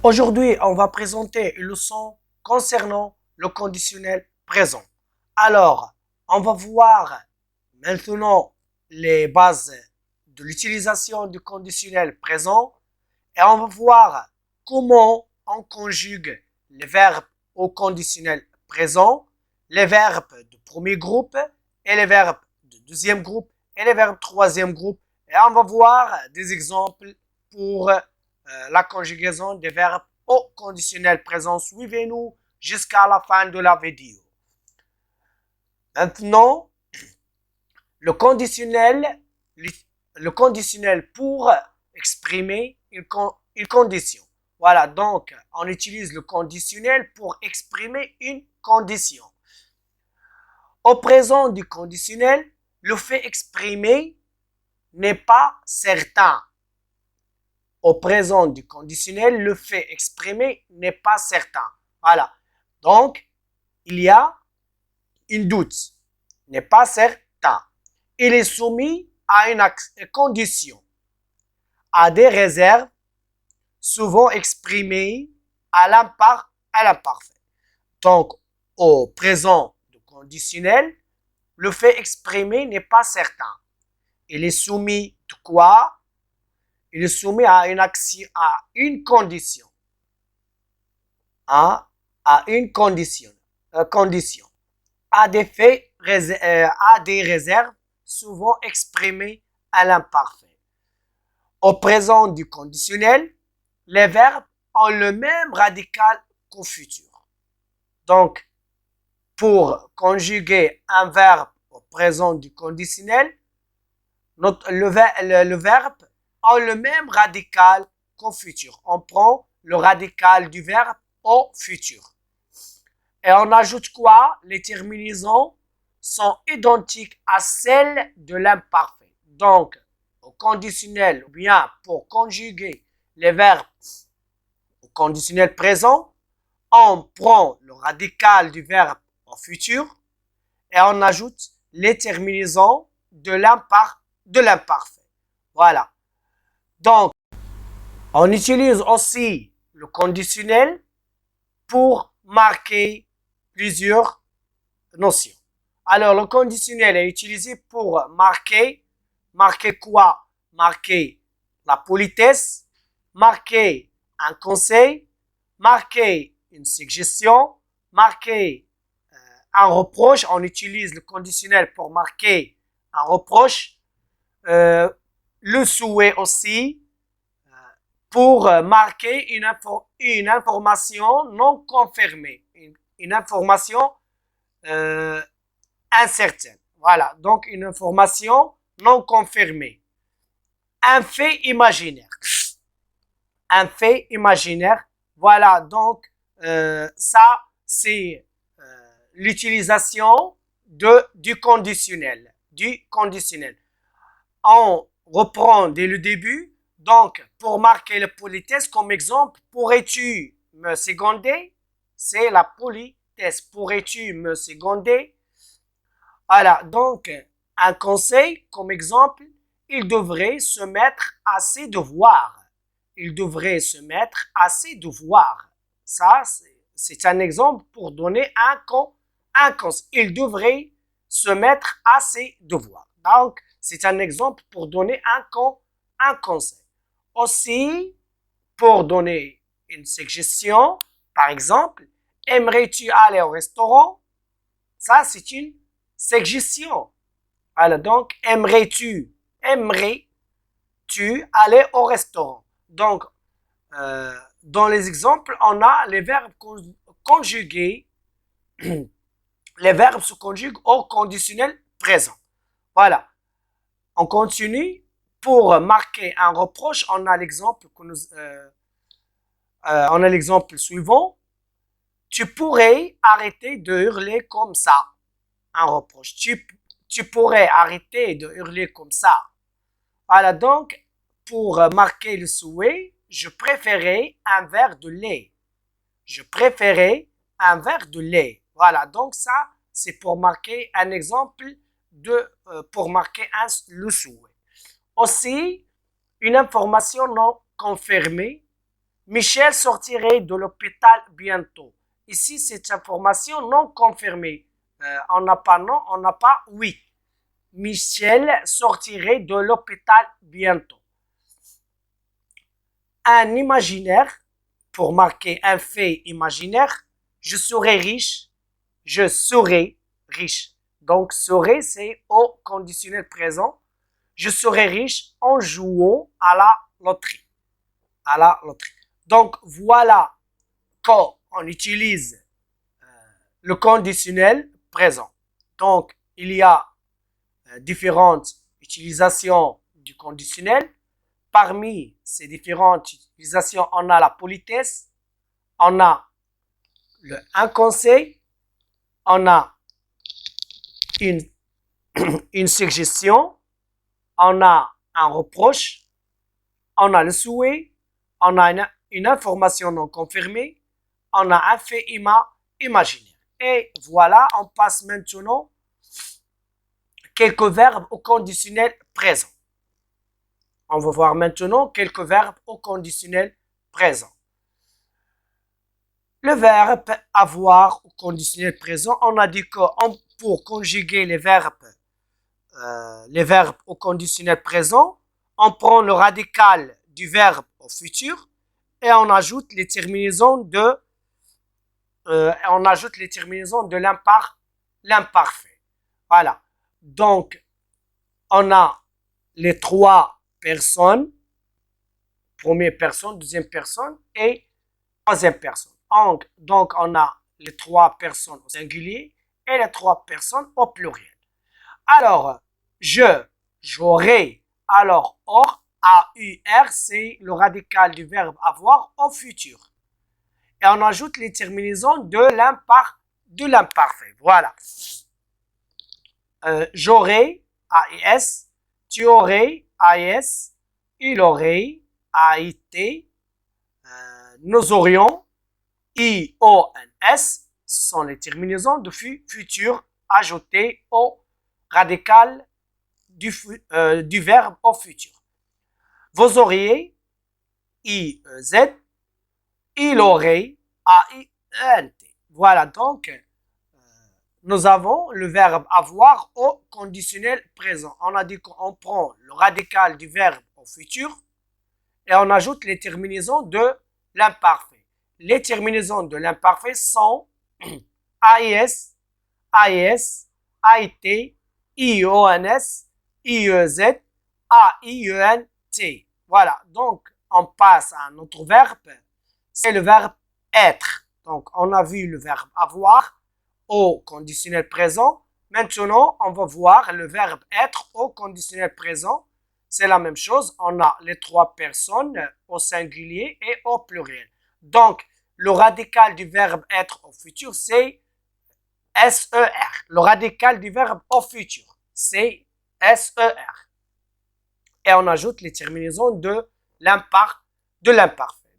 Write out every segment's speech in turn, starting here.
Aujourd'hui, on va présenter une leçon concernant le conditionnel présent. Alors, on va voir maintenant les bases de l'utilisation du conditionnel présent et on va voir comment on conjugue les verbes au conditionnel présent, les verbes de premier groupe et les verbes de deuxième groupe et les verbes de troisième groupe. Et on va voir des exemples pour la conjugaison des verbes au conditionnel présent. Suivez-nous jusqu'à la fin de la vidéo. Maintenant, le conditionnel pour exprimer une condition. Voilà, donc on utilise le conditionnel pour exprimer une condition. Au présent du conditionnel, le fait exprimé n'est pas certain. Au présent du conditionnel, le fait exprimé n'est pas certain. Voilà. Donc, il y a une doute. N'est pas certain. Il est soumis à une condition, à des réserves, souvent exprimées à l'imparfait. Donc, au présent du conditionnel, le fait exprimé n'est pas certain. Il est soumis de quoi? Il est soumis à une action, à une condition. À une condition. À des faits, à des réserves souvent exprimées à l'imparfait. Au présent du conditionnel, les verbes ont le même radical qu'au futur. Donc, pour conjuguer un verbe au présent du conditionnel, le verbe a le même radical qu'au futur. On prend le radical du verbe au futur. Et on ajoute quoi? Les terminaisons sont identiques à celles de l'imparfait. Donc, au conditionnel, ou bien pour conjuguer les verbes au conditionnel présent, on prend le radical du verbe au futur et on ajoute les terminaisons de l'imparfait. Voilà. Donc, on utilise aussi le conditionnel pour marquer plusieurs notions. Alors, le conditionnel est utilisé pour marquer quoi? Marquer la politesse, marquer un conseil, marquer une suggestion, marquer un reproche. On utilise le conditionnel pour marquer un reproche, le souhait aussi, pour marquer une information non confirmée, une information incertaine. Voilà, donc une information non confirmée. Un fait imaginaire. Un fait imaginaire. Voilà, donc ça, c'est l'utilisation du conditionnel. On reprend dès le début. Donc, pour marquer la politesse, comme exemple, pourrais-tu me seconder? C'est la politesse. Pourrais-tu me seconder? Voilà, donc, un conseil, comme exemple, il devrait se mettre à ses devoirs. Il devrait se mettre à ses devoirs. Ça, c'est un exemple pour donner un conseil. Il devrait se mettre à ses devoirs. Donc, c'est un exemple pour donner un conseil. Aussi, pour donner une suggestion, par exemple, aimerais-tu aller au restaurant? Ça, c'est une suggestion. Alors, donc, aimerais-tu aller au restaurant? Donc, dans les exemples, on a les verbes conjugués. Les verbes se conjuguent au conditionnel présent. Voilà. On continue. Pour marquer un reproche, on a l'exemple on a l'exemple suivant. Tu pourrais arrêter de hurler comme ça. Un reproche. Tu pourrais arrêter de hurler comme ça. Voilà, donc, pour marquer le souhait, je préférais un verre de lait. Je préférais un verre de lait. Voilà, donc ça, c'est pour marquer un exemple pour marquer le souhait. Aussi, une information non confirmée, Michel sortirait de l'hôpital bientôt. Ici, c'est une information non confirmée. On n'a pas non, on n'a pas oui. Michel sortirait de l'hôpital bientôt. Un imaginaire, pour marquer un fait imaginaire, je serai riche, je serai riche. Donc, serai, c'est au conditionnel présent. Je serai riche en jouant à la loterie. À la loterie. Donc, voilà quand on utilise le conditionnel présent. Donc, il y a différentes utilisations du conditionnel. Parmi ces différentes utilisations, on a la politesse, on a un conseil, on a une, une suggestion, on a un reproche, on a le souhait, on a une information non confirmée, on a un fait imaginaire. Et voilà, on passe maintenant quelques verbes au conditionnel présent. On va voir maintenant quelques verbes au conditionnel présent. Le verbe avoir au conditionnel présent, on a dit que pour conjuguer les verbes au conditionnel présent, on prend le radical du verbe au futur et on ajoute les terminaisons de l'imparfait. Voilà. Donc, on a les trois personnes, première personne, deuxième personne et troisième personne. Donc, on a les trois personnes au singulier et les trois personnes au pluriel. Alors, j'aurai, alors, or, AUR, c'est le radical du verbe avoir au futur. Et on ajoute les terminaisons de l'imparfait. Voilà. J'aurai, AIS, tu aurais, AIS, il aurait, AIT, nous aurions, IONS, ce sont les terminaisons de futur ajoutées au radical du verbe au futur. Vous auriez, IEZ, il aurait, AIENT. Voilà donc, nous avons le verbe avoir au conditionnel présent. On a dit qu'on prend le radical du verbe au futur et on ajoute les terminaisons de l'imparfait. Les terminaisons de l'imparfait sont AIS, AIS, AIT, IONS, IEZ, AIENT. Voilà, donc on passe à un autre verbe, c'est le verbe être. Donc on a vu le verbe avoir au conditionnel présent. Maintenant, on va voir le verbe être au conditionnel présent. C'est la même chose, on a les trois personnes au singulier et au pluriel. Donc, le radical du verbe être au futur, c'est SER. Le radical du verbe au futur, c'est SER. Et on ajoute les terminaisons de l'imparfait.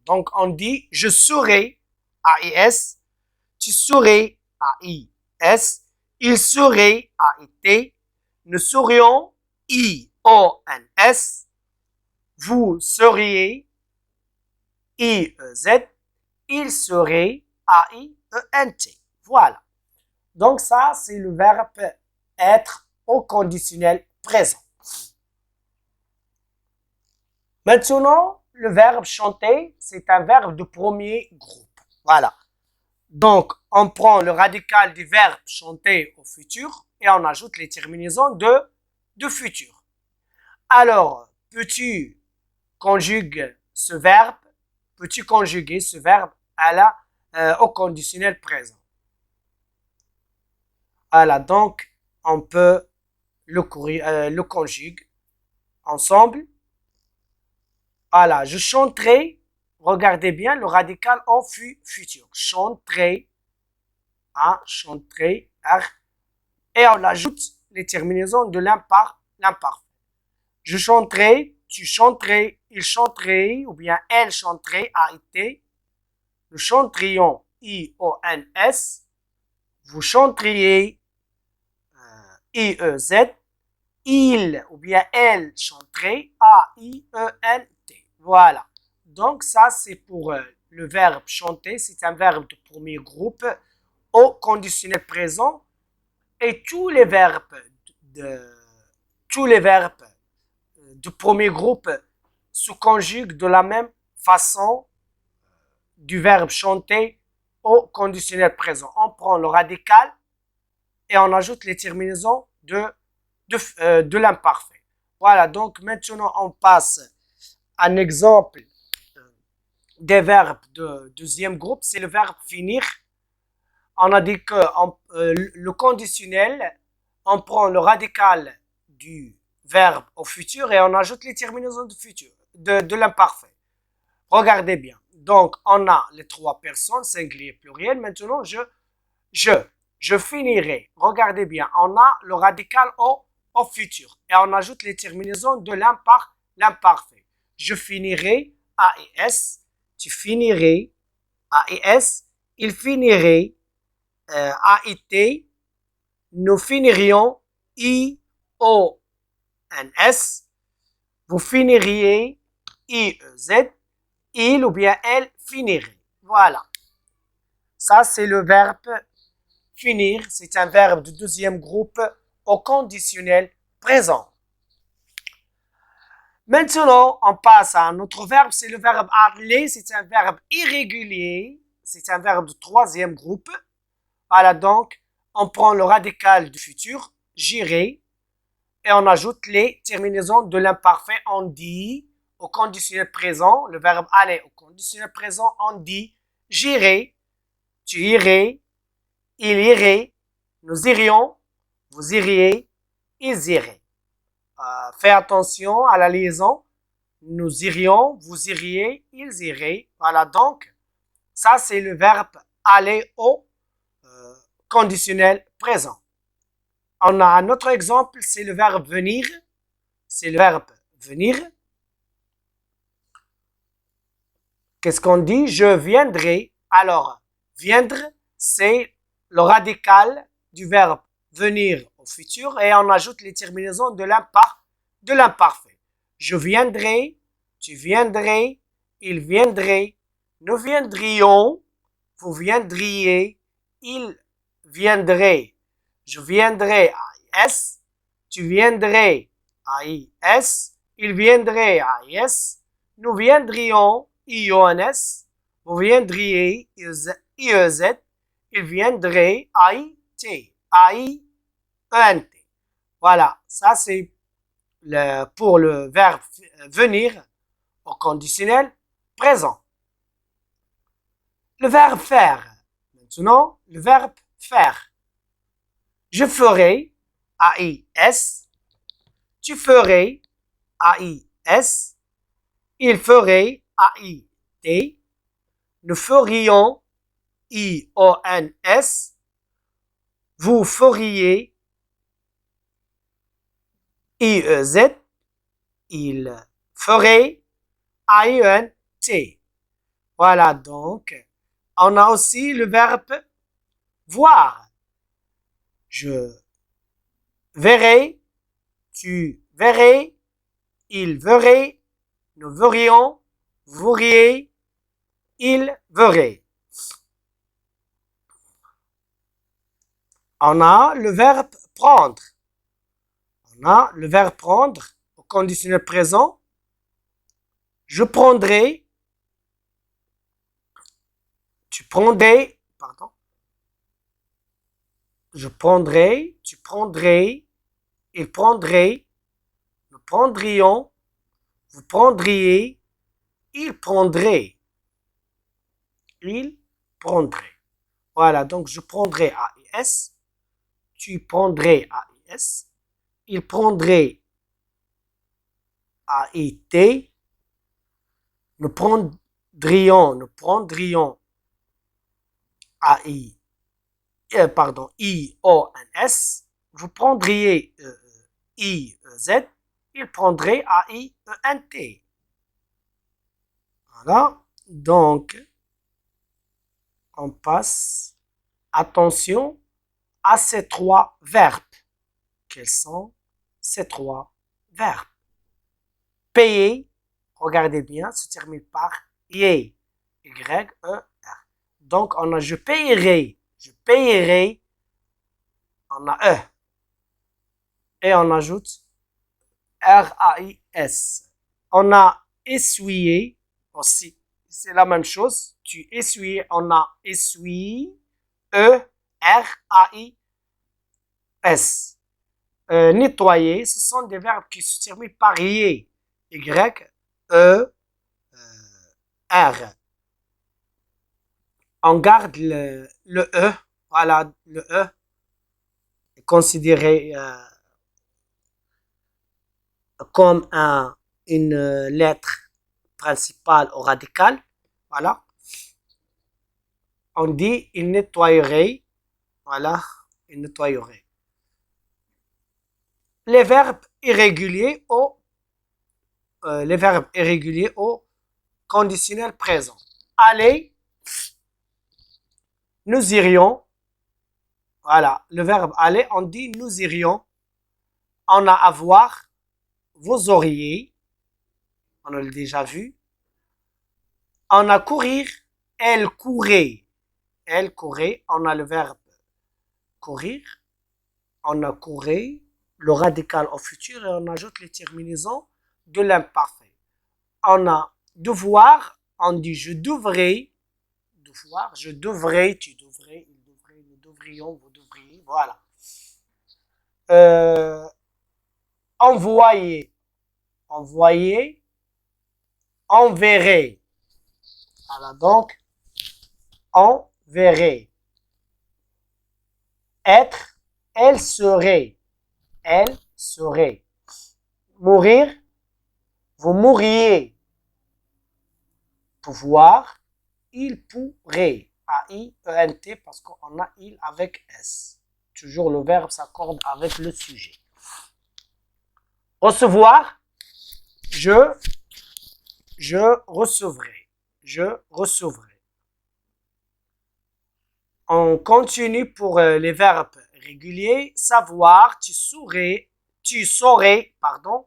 Donc, on dit je serai, AIS, tu serais, AIS, il serait, AIT, nous serions, IONS, vous seriez, IEZ, il serait, AIENT. Voilà. Donc ça, c'est le verbe être au conditionnel présent. Maintenant, le verbe chanter, c'est un verbe de premier groupe. Voilà. Donc, on prend le radical du verbe chanter au futur et on ajoute les terminaisons de futur. Alors, peux-tu conjuguer ce verbe au conditionnel présent? Voilà, donc on peut le conjuguer ensemble. Voilà, je chanterai, regardez bien le radical au futur. Chanterai, chanterai, et on ajoute les terminaisons de l'imparfait. Je chanterai, tu chanterais, il chanterait, ou bien elle chanterait, AIT. Nous chanterions, IONS. Vous chanteriez, IEZ. Il ou bien elle chanterait, AIENT. Voilà. Donc, ça, c'est pour le verbe chanter. C'est un verbe de premier groupe au conditionnel présent. Et tous les verbes de premier groupe se conjuguent de la même façon du verbe chanter au conditionnel présent. On prend le radical et on ajoute les terminaisons de l'imparfait. Voilà, donc maintenant on passe à un exemple des verbes de deuxième groupe, c'est le verbe finir. On a dit que le conditionnel, on prend le radical du verbe au futur et on ajoute les terminaisons du futur, de l'imparfait. Regardez bien. Donc, on a les trois personnes, singulier, pluriel. Maintenant, je finirai. Regardez bien. On a le radical au futur. Et on ajoute les terminaisons de l'imparfait. Je finirai, A et S. Tu finirais, A et S. Il finirait, A et T. Nous finirions, I, O, N, S. Vous finiriez, I, E, Z. Il ou bien elle finirait. Voilà. Ça, c'est le verbe finir. C'est un verbe de deuxième groupe au conditionnel présent. Maintenant, on passe à un autre verbe. C'est le verbe aller. C'est un verbe irrégulier. C'est un verbe de troisième groupe. Voilà, donc, on prend le radical du futur, j'irai, et on ajoute les terminaisons de l'imparfait. On dit au conditionnel présent, le verbe aller au conditionnel présent, on dit j'irai, tu irais, il irait, nous irions, vous iriez, ils iraient. Fais attention à la liaison, nous irions, vous iriez, ils iraient. Voilà, donc, ça c'est le verbe aller au conditionnel présent. On a un autre exemple, c'est le verbe venir. C'est le verbe venir. Qu'est-ce qu'on dit? Je viendrai. Alors, viendre, c'est le radical du verbe venir au futur et on ajoute les terminaisons de l'imparfait. Je viendrai, tu viendrais, il viendrait, nous viendrions, vous viendriez, il viendrait. Je viendrai, AIS, tu viendrais, AIS, il viendrait, AIS, nous viendrions, IONS, vous viendriez, IEZ, il viendrait, AIT, AIENT. Voilà, ça c'est pour le verbe venir au conditionnel présent. Le verbe faire. Maintenant, le verbe faire. Je ferai, AIS, tu ferais, AIS, il ferait, AIT, nous ferions, IONS, vous feriez, IEZ, il ferait, AIENT. Voilà donc, on a aussi le verbe voir. Je verrai, tu verrais, il verrait, nous verrions, vous verriez, il verrait. On a le verbe prendre. On a le verbe prendre au conditionnel présent. Je prendrai, tu prendrais, pardon. Je prendrai, tu prendrais, il prendrait, nous prendrions, vous prendriez, il prendrait. Il prendrait. Voilà, donc je prendrai AIS, tu prendrais AIS, il prendrait AIT, nous prendrions AI, IONS, vous prendriez IEZ, il prendrait AIENT. Voilà, donc on passe, attention à ces trois verbes. Quels sont ces trois verbes? Payer, regardez bien, se termine par y. Y-E-R. Donc, on a je payerai. Je payerai. On a E. Et on ajoute R-A-I-S. On a essuyé aussi. C'est la même chose. Tu essuies, on a essuie. E-R-A-I-S. Nettoyer, ce sont des verbes qui se terminent par y. Y-E-R. On garde le E. Voilà, le E est considéré comme une lettre principale ou radicale. Voilà. On dit il nettoyerait. Voilà, il nettoyerait. Les verbes irréguliers au conditionnel présent. Aller, nous irions. Voilà, le verbe aller, on dit nous irions. On a avoir, vous auriez. On l'a déjà vu. On a courir, elle courait. Elle courait, on a le verbe courir. On a courait, le radical au futur et on ajoute les terminaisons de l'imparfait. On a devoir, on dit je devrais. Devoir, je devrais, tu devrais, il devrait, nous devrions, vous devriez, voilà. Envoyer, envoyer, enverrait. Voilà, donc, enverrait. Être, elle serait. Elle serait. Mourir, vous mourriez. Pouvoir, il pourrait. A-I-E-N-T parce qu'on a il avec S. Toujours le verbe s'accorde avec le sujet. Recevoir, je recevrai. Je recevrai. On continue pour les verbes réguliers. Savoir, tu saurais, pardon.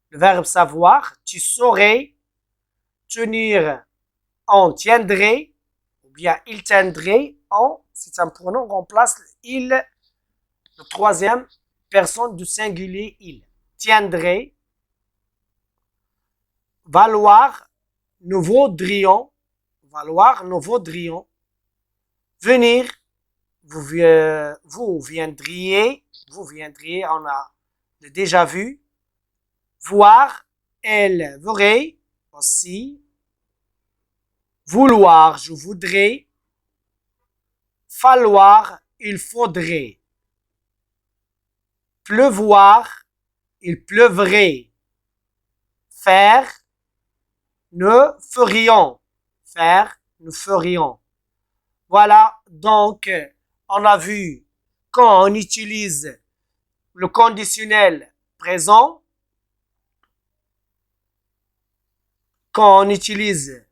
Le verbe savoir, tu saurais. Tenir, on tiendrait. Ou bien il tiendrait. On, c'est un pronom, on remplace il, le troisième personne du singulier il. Tiendrait. Valoir, nous vaudrions. Valoir, nous vaudrions. Venir, vous viendriez, on a déjà vu. Voir, elle verrait aussi. Vouloir, je voudrais. Falloir, il faudrait. Pleuvoir, il pleuvrait. Faire, nous ferions. Faire, nous ferions. Voilà, donc, on a vu quand on utilise le conditionnel présent, quand on utilise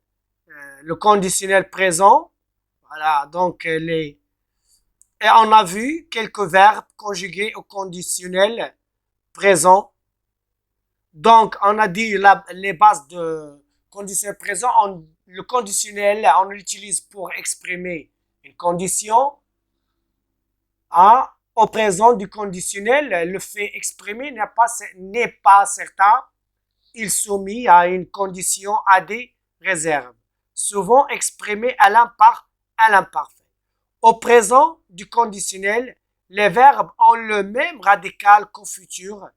le conditionnel présent, voilà, donc et on a vu quelques verbes conjugués au conditionnel présent. Donc, on a dit les bases de conditionnel présent. Le conditionnel, on l'utilise pour exprimer une condition. Au présent du conditionnel, le fait exprimé n'est pas certain. Il est soumis à une condition, à des réserves, souvent exprimées à l'imparfait. Au présent du conditionnel, les verbes ont le même radical qu'au futur.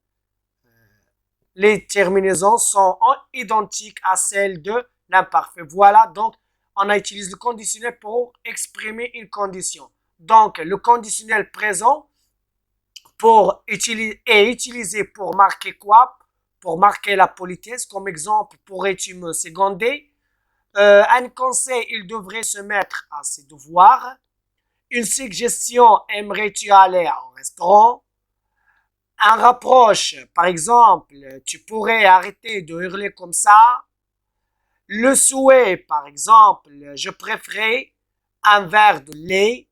Les terminaisons sont identiques à celles de l'imparfait. Voilà, donc on a utilisé le conditionnel pour exprimer une condition. Donc, le conditionnel présent est utilisé pour marquer quoi? Pour marquer la politesse. Comme exemple, pourrais-tu me seconder? Un conseil, il devrait se mettre à ses devoirs. Une suggestion, aimerais-tu aller au restaurant? Un reproche, par exemple, tu pourrais arrêter de hurler comme ça. Le souhait, par exemple, je préférerais un verre de lait.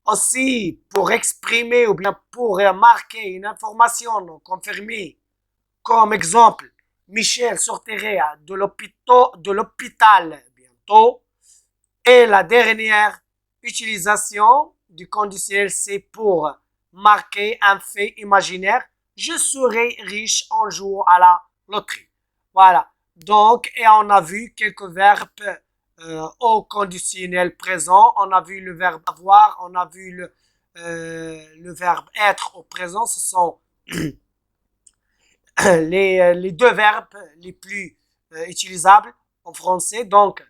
Aussi, pour exprimer ou bien pour marquer une information non confirmée, comme exemple, Michel sortirait de l'hôpital bientôt. Et la dernière utilisation du conditionnel, c'est pour marquer un fait imaginaire. Je serai riche en jouant à la loterie. Voilà. Donc, et on a vu quelques verbes au conditionnel présent. On a vu le verbe avoir, on a vu le verbe être au présent. Ce sont les deux verbes les plus utilisables en français. Donc,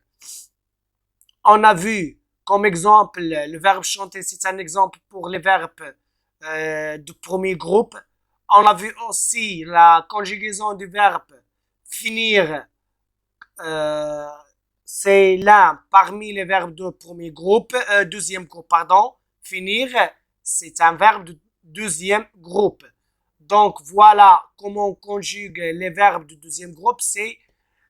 on a vu comme exemple le verbe chanter, c'est un exemple pour les verbes du premier groupe. On a vu aussi la conjugaison du verbe finir, c'est l'un parmi les verbes du premier groupe, deuxième groupe, pardon. Finir, c'est un verbe du deuxième groupe. Donc voilà comment on conjugue les verbes du deuxième groupe, c'est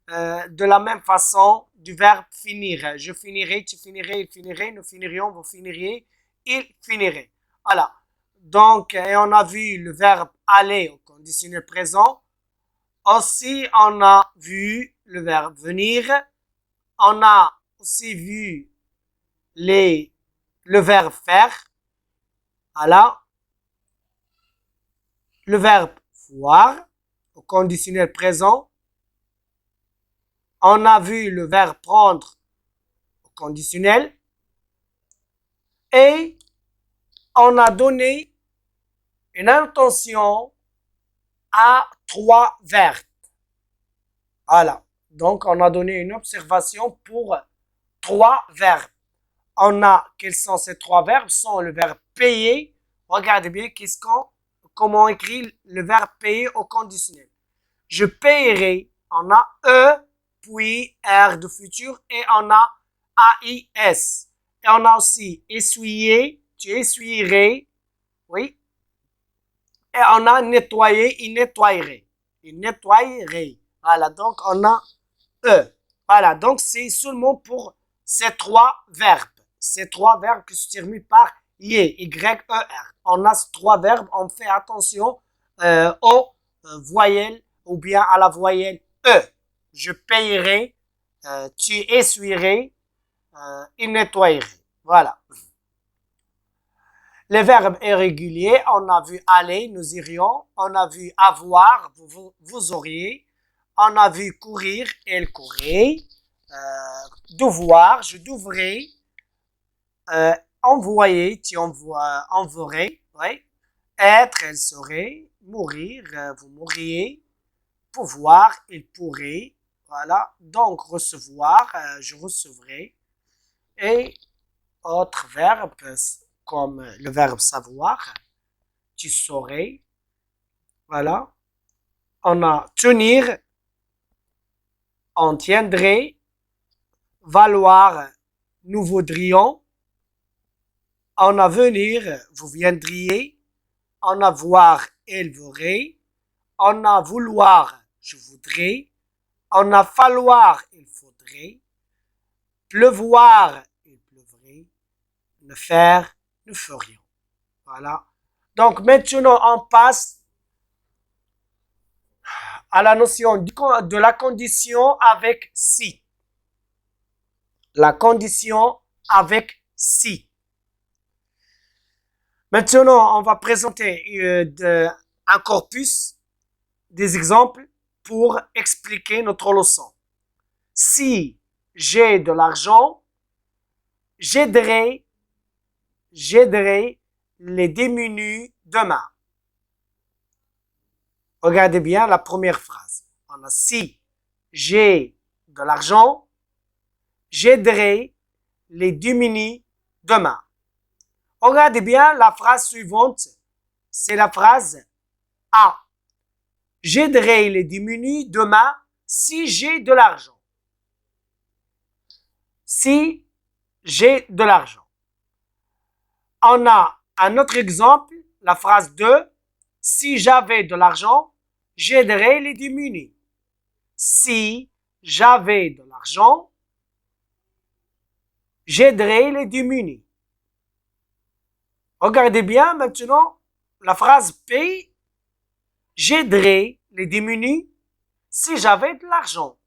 de la même façon du verbe finir. Je finirai, tu finirais, il finirait, nous finirions, vous finiriez, il finirait. Voilà. Donc, et on a vu le verbe aller au conditionnel présent. Aussi, on a vu le verbe venir. On a aussi vu le verbe faire. Voilà. Le verbe voir au conditionnel présent. On a vu le verbe prendre au conditionnel. Et on a donné une intention à 3 verbes. Voilà. Donc, on a donné une observation pour 3 verbes. On a, quels sont ces 3 verbes? Ce sont le verbe payer. Regardez bien comment on écrit le verbe payer au conditionnel. Je payerai. On a E, puis R de futur et on a AIS. Et on a aussi essuyer. Tu essuierais. Oui. Et on a nettoyer, il nettoyerait. Il nettoyerait. Voilà, donc on a E. Voilà, donc c'est seulement pour ces 3 verbes. Ces 3 verbes qui se terminent par Y, Y-E-R. On a ces 3 verbes, on fait attention aux voyelles ou bien à la voyelle E. Je payerai, tu essuierais, il nettoyerait. Voilà. Les verbes irréguliers, on a vu aller, nous irions. On a vu avoir, vous auriez. On a vu courir, elle courrait. Devoir, je devrais. Envoyer, tu enverrais. Oui. Être, elle serait. Mourir, vous mourriez. Pouvoir, il pourrait. Voilà. Donc, recevoir, je recevrai. Et autres verbes, comme le verbe savoir, tu saurais. Voilà. On a tenir, on tiendrait. Valoir, nous vaudrions. On a venir, vous viendriez. On a voir, elle verrait. On a vouloir, je voudrais. On a falloir, il faudrait. Pleuvoir, il pleuvrait. Ne faire, nous ferions. Voilà. Donc maintenant, on passe à la notion de la condition avec si. La condition avec si. Maintenant, on va présenter un corpus des exemples pour expliquer notre leçon. Si j'ai de l'argent, j'aiderai les démunis demain. Regardez bien la première phrase. On a si j'ai de l'argent, j'aiderai les démunis demain. Regardez bien la phrase suivante. C'est la phrase A. J'aiderai les démunis demain si j'ai de l'argent. Si j'ai de l'argent. On a un autre exemple, la phrase 2. Si j'avais de l'argent, j'aiderais les démunis. Si j'avais de l'argent, j'aiderais les démunis. Regardez bien maintenant la phrase P. J'aiderai les démunis. si j'avais de l'argent.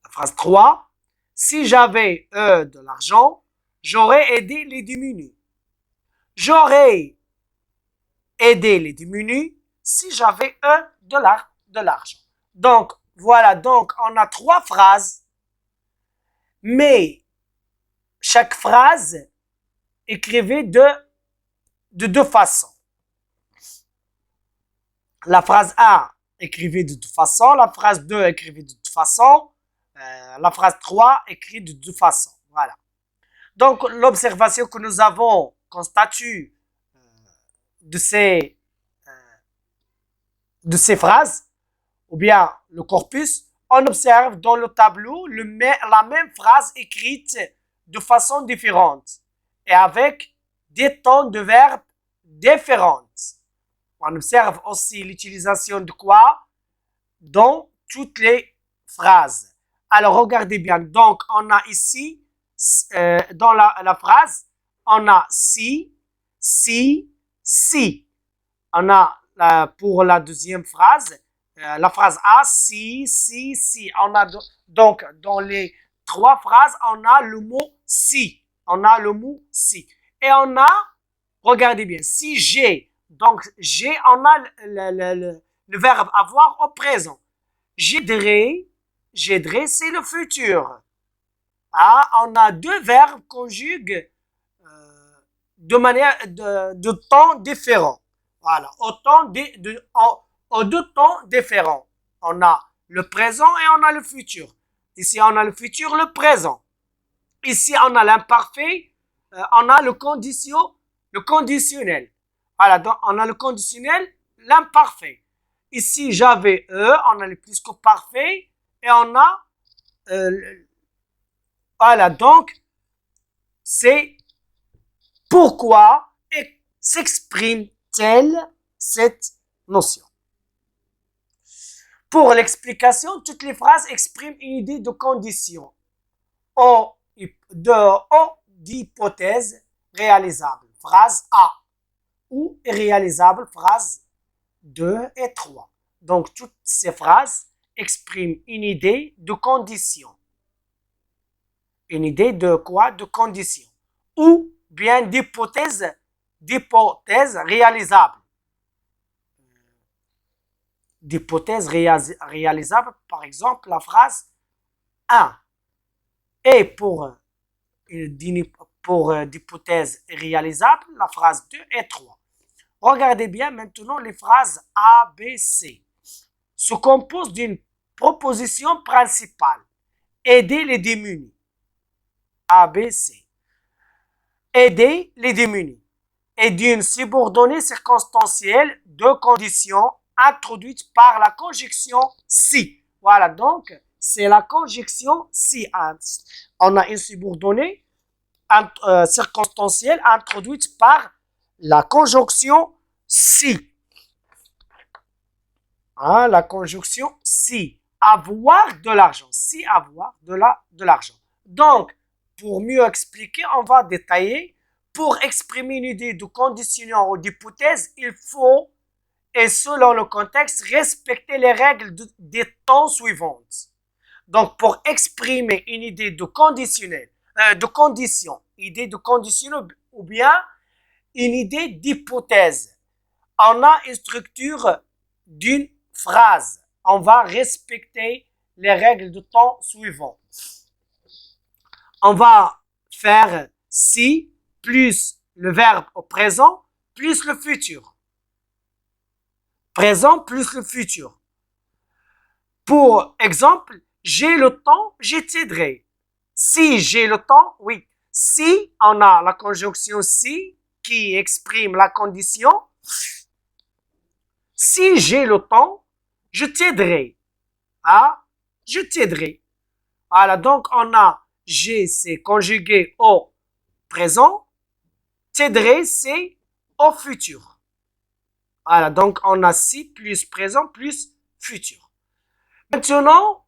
La phrase 3, si j'avais de l'argent, j'aurais aidé les démunis. J'aurais aidé les démunis si j'avais de l'argent. Donc, voilà, donc on a 3 phrases, mais chaque phrase écrivait de 2 façons. La phrase 1 écrivait de 2 façons, la phrase 2 écrivait de 2 façons, la phrase 3 écrit de 2 façons. Voilà. Donc, l'observation que nous avons constatée de ces phrases, ou bien le corpus, on observe dans le tableau la même phrase écrite de façon différente et avec des temps de verbes différents. On observe aussi l'utilisation de quoi dans toutes les phrases. Alors, regardez bien. Donc, on a ici, dans la phrase, on a si. On a, pour la deuxième phrase, la phrase A, si. On a donc, dans les 3 phrases, on a le mot si. On a le mot si. Et on a, regardez bien, si j'ai. Donc, j'ai, on a le verbe avoir au présent. J'aiderai, c'est le futur. Ah, on a 2 verbes conjugués de manière de temps différents. Voilà, en 2 temps différents. On a le présent et on a le futur. Ici, on a le futur, le présent. Ici, on a l'imparfait, on a le conditionnel. Voilà, donc on a le conditionnel, l'imparfait. Ici, j'avais on a le plus que parfait et on a voilà, donc c'est pourquoi s'exprime-t-elle cette notion. Pour l'explication, toutes les phrases expriment une idée de condition ou d'hypothèse réalisable. Phrase A. Ou irréalisable, phrase 2 et 3. Donc, toutes ces phrases expriment une idée de condition. Une idée de quoi? De condition. Ou bien d'hypothèse réalisable. D'hypothèse réalisable, par exemple, la phrase 1. Et pour d'hypothèse réalisable, la phrase 2 et 3. Regardez bien maintenant les phrases A, B, C. Se composent d'une proposition principale. Aider les démunis. A, B, C. Aider les démunis. Et d'une subordonnée circonstancielle de conditions introduite par la conjonction si. Voilà, donc c'est la conjonction si. On a une subordonnée circonstancielle introduite par la conjonction si. Hein, la conjonction si. Avoir de l'argent. Si avoir de l'argent. Donc, pour mieux expliquer, on va détailler. Pour exprimer une idée de conditionnement ou d'hypothèse, il faut, et selon le contexte, respecter les règles des temps suivantes. Donc, pour exprimer une idée de conditionnel, de condition, idée de conditionnel ou bien une idée d'hypothèse, on a une structure d'une phrase. On va respecter les règles de temps suivantes. On va faire si plus le verbe au présent plus le futur. Présent plus le futur. Pour exemple, j'ai le temps, je t'aiderai. Si j'ai le temps, oui. Si, on a la conjonction si qui exprime la condition. Si j'ai le temps, je t'aiderai. Ah, je t'aiderai. Voilà, donc on a j'ai, c'est conjugué au présent. T'aiderai, c'est au futur. Voilà, donc on a si plus présent plus futur. Maintenant,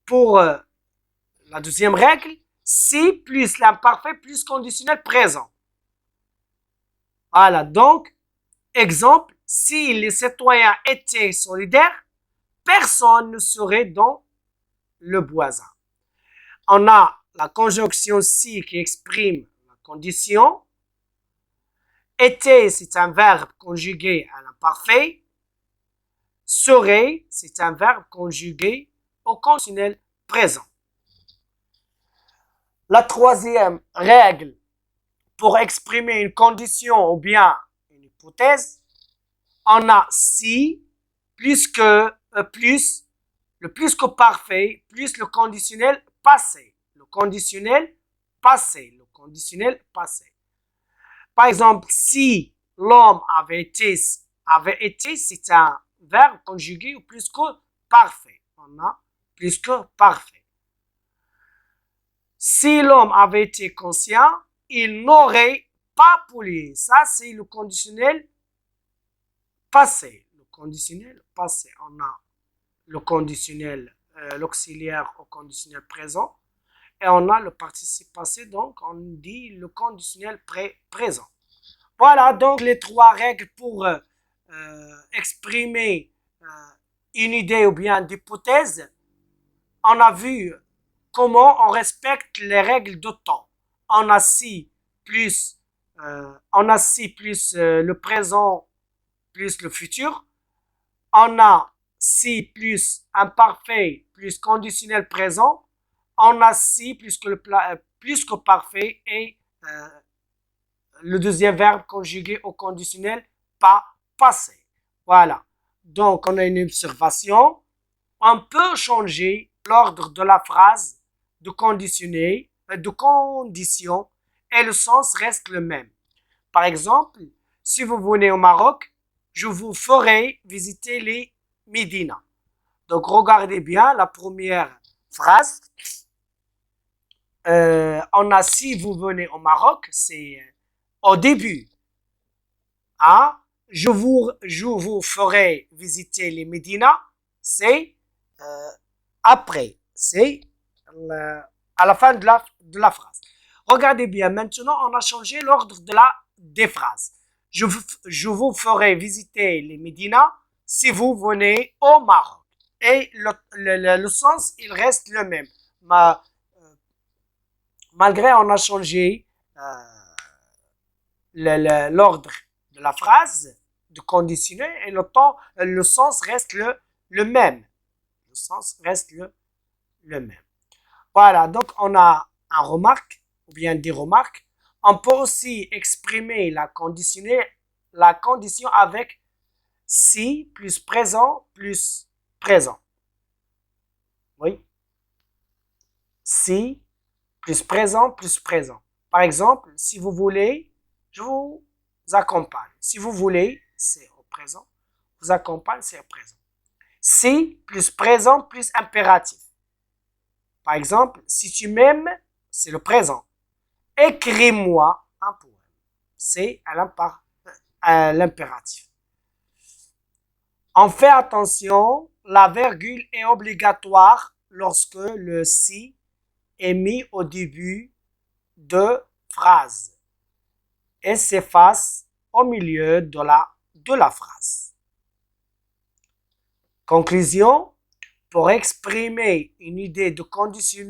pour la deuxième règle, si plus l'imparfait plus conditionnel présent. Voilà, donc, exemple, si les citoyens étaient solidaires, personne ne serait dans le voisin. On a la conjonction si qui exprime la condition. Était, c'est un verbe conjugué à l'imparfait. Serait, c'est un verbe conjugué au conditionnel présent. La troisième règle pour exprimer une condition ou bien une hypothèse, on a si plus que le plus que parfait plus le conditionnel passé. Le conditionnel passé. Le conditionnel passé. Par exemple, si l'homme avait été, c'est un verbe conjugué au plus que parfait. On a plus que parfait. Si l'homme avait été conscient, il n'aurait pas pollué. Ça, c'est le conditionnel passé. Le conditionnel passé. On a le conditionnel, l'auxiliaire au conditionnel présent. Et on a le participe passé, donc on dit le conditionnel présent. Voilà donc les trois règles pour exprimer une idée ou bien une hypothèse. On a vu comment on respecte les règles de temps. On a si plus le présent plus le futur. On a si plus imparfait plus conditionnel présent. On a si plus que parfait et le deuxième verbe conjugué au conditionnel pas passé. Voilà. Donc, on a une observation. On peut changer l'ordre de la phrase de conditionné, de condition et le sens reste le même. Par exemple, si vous venez au Maroc, je vous ferai visiter les Médina. Donc, regardez bien la première phrase. On a si vous venez au Maroc, c'est au début. Hein? Je vous ferai visiter les Médina, c'est après. C'est à la fin de la phrase. Regardez bien, maintenant on a changé l'ordre des phrases. Je vous ferai visiter les Médina si vous venez au Maroc. Et le sens, il reste le même. Malgré on a changé l'ordre de la phrase, de conditionner, et le sens reste le même. Le sens reste le même. Voilà, donc on a un remarque, ou bien des remarques. On peut aussi exprimer la condition avec si plus présent plus présent. Oui. Si plus présent plus présent. Par exemple, si vous voulez, je vous accompagne. Si vous voulez, c'est au présent. Vous accompagne, c'est au présent. Si plus présent plus impératif. Par exemple, si tu m'aimes, c'est le présent. Écris-moi un poème. C'est à l'impératif. On fait attention, la virgule est obligatoire lorsque le si est mis au début de phrase et s'efface au milieu de la phrase. Conclusion, pour exprimer une idée de condition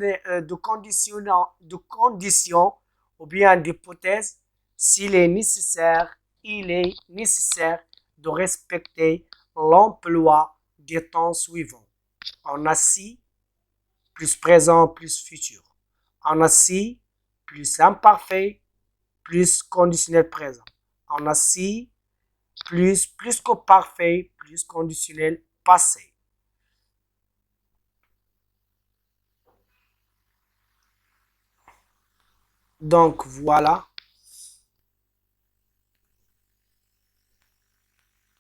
ou bien d'hypothèse, il est nécessaire de respecter l'emploi des temps suivants. On a si plus présent plus futur. On a si plus imparfait plus conditionnel présent. On a si plus que parfait plus conditionnel passé. Donc voilà.